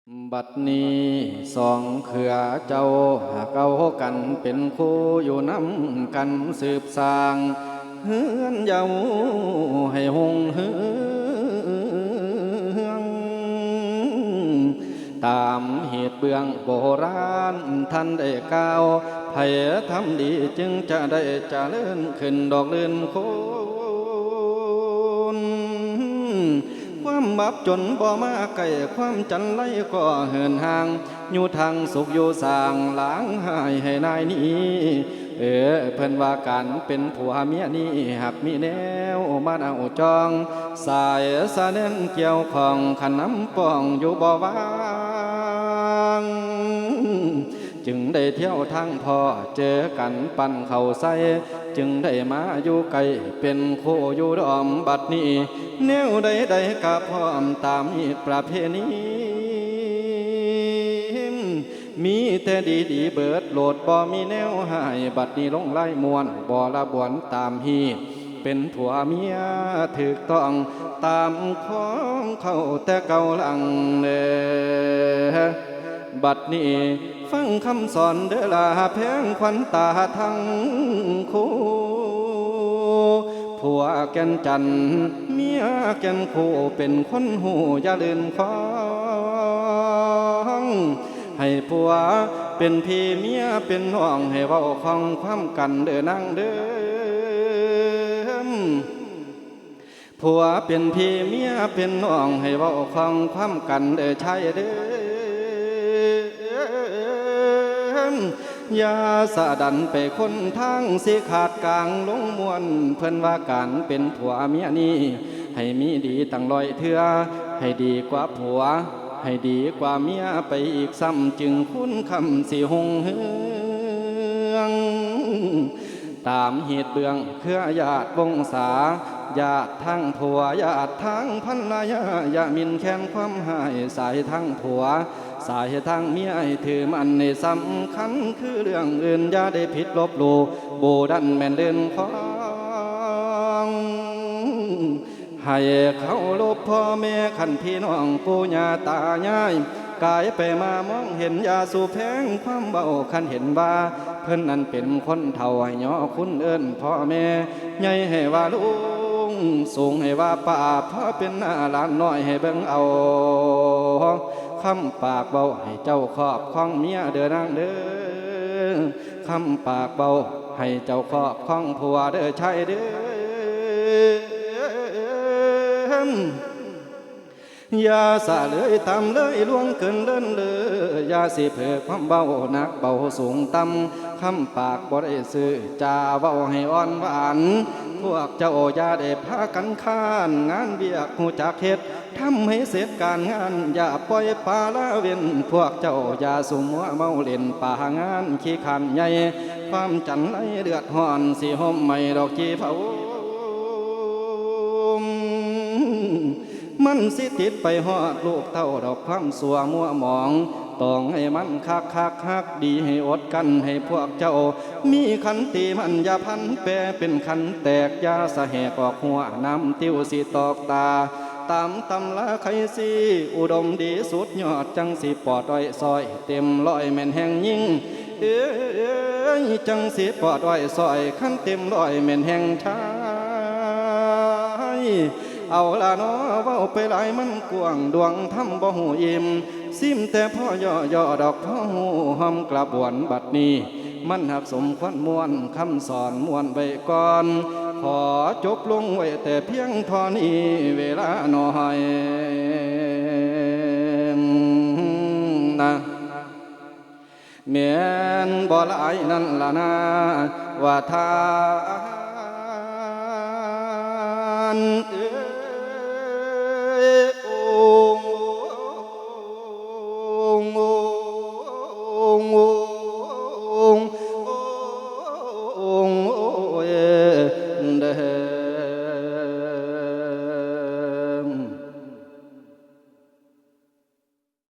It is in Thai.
บัดนี้สองเขือเจ้าหาเก้ากันเป็นคู่อยู่น้ำกันสืบสร้างเฮือนเยาให้หงเฮืองตามเหตุเบื้องโบราณท่านได้กล่าวไผทำดีจึงจะได้เจริญขึ้นดอกเลื่อนโคนความบับจนบ่มาไก่ความจันไรก็เหินห่างอยู่ทางสุขอยู่สร้างหลังหายให้นายนี้เพิ่นว่ากันเป็นผัวเมียนี่หักมีแนวมาเอาจองสายสะเน้นเกี่ยวของขันน้ำป่องอยู่บ่วางจึงได้เที่ยวทางพ่อเจอกันปั่นเข่าใส่จึงได้มาอยู่ไกลเป็นคู่อยู่ดอมบัดนี้แนวใดๆก็พร้อมตามฮีตประเพณีมีแต่ดีเบิดโหลดบ่มีแนวหายบัดนี้ลงไล่มวนบ่ละบวนตามฮีเป็นผัวเมียถูกต้องตามของเขาแต่เก่าหลังบัดนี้ฟังคำสอนเด้อลาแพงขวัญตาทั้งคู่ผัวแก่นจันเมียแก่นคู่เป็นคนหูอย่าลืมของให้ผัวเป็นพี่เมียเป็นน้องให้เว้าของความกันเด้อนางเด้อผัวเป็นพี่เมียเป็นน้องให้เว้าของความกันเด้อชายเด้ออย่าสะดันไปคนทางสิขาดกลางลงมวนเพิ่นว่าการเป็นผัวเมียนี้ให้มีดีตั้ง100 เทื่อให้ดีกว่าผัวให้ดีกว่าเมียไปอีกซ้ำจึงคุ้นคำสิหงเฮืองตามเหตุเบื้องเครือญาติวงศาญาติทั้งผัวญาติทั้งภรรยาอย่ามินแค้นความหายสายทั้งผัวสายทางเมียให้ถือมันในสำคัญคือเรื่องอื่นอย่าได้ผิดลบหลู่โบดันแม่นเดินของให้เขาลบพ่อแม่ขันพี่น้องปู่ย่าตายายกายไปมามองเห็นยาสูบแพงความเบาขันเห็นว่าเพิ่นนั้นเป็นคนเฒ่าให้ย่อคุณเอิ้นพ่อแม่ใหญ่ให้ว่าลุงสูงให้ว่าป้าพ่อเป็นหน้าหลานน้อยให้เบิ่งเอาคำปากเบาให้เจ้าครอบครองเมียเด้อนางเด้อคำปากเบาให้เจ้าครอบครองผัวเด้อชายเด้ออย่าสะเลยตามเลยล่วงเกินเลินเลยอย่าสิเผยความเบาหนักเบาสูงต่ำคำปากบ่ได้ซื้อจาเบาให้อ่อนหวานพวกเจ้าอย่าได้พากันข้านงานเบียกหูจักเฮ็ดทำให้เสร็จการงานอย่าปล่อยปลาละเว้นพวกเจ้าอย่าสุ่มหัวเมาเล่นป่างานขี้ขันใหญ่ความจันไรเดือดห่อนสิห่มไม่ดอกจีเผามันสิติดไปหอดลูกเต้าดอกความสัวมัวหมองต้องให้มันคักดีให้อดกันให้พวกเจ้ามีขันติมันอย่าพันแปรเป็นขันแตกยาสะแหกออกหัวน้ำติ้วสิตอกตาตามตำละไขสีอุดมดีสุดยอดจังสิปอดอ้อยซอยเต็มร้อยแม่นแห่งยิ่งจังสิปอดอ้อยซอยขันเต็มร้อยแม่นแห่งชายเอาละเนาะเว้าไปหลายมันกว้างดวงทำบ่หูอิ่มซิมแต่พ่อย่อดอกพ่อหูหอมกระบวนบัดนี้มันหักสมควรมวนคำสอนมวนไว้ก่อนขอจบลงไว้แต่เพียงเท่านี้เวลาน้อยนะแม่นบ่หลายนั่นล่ะนะว่าทา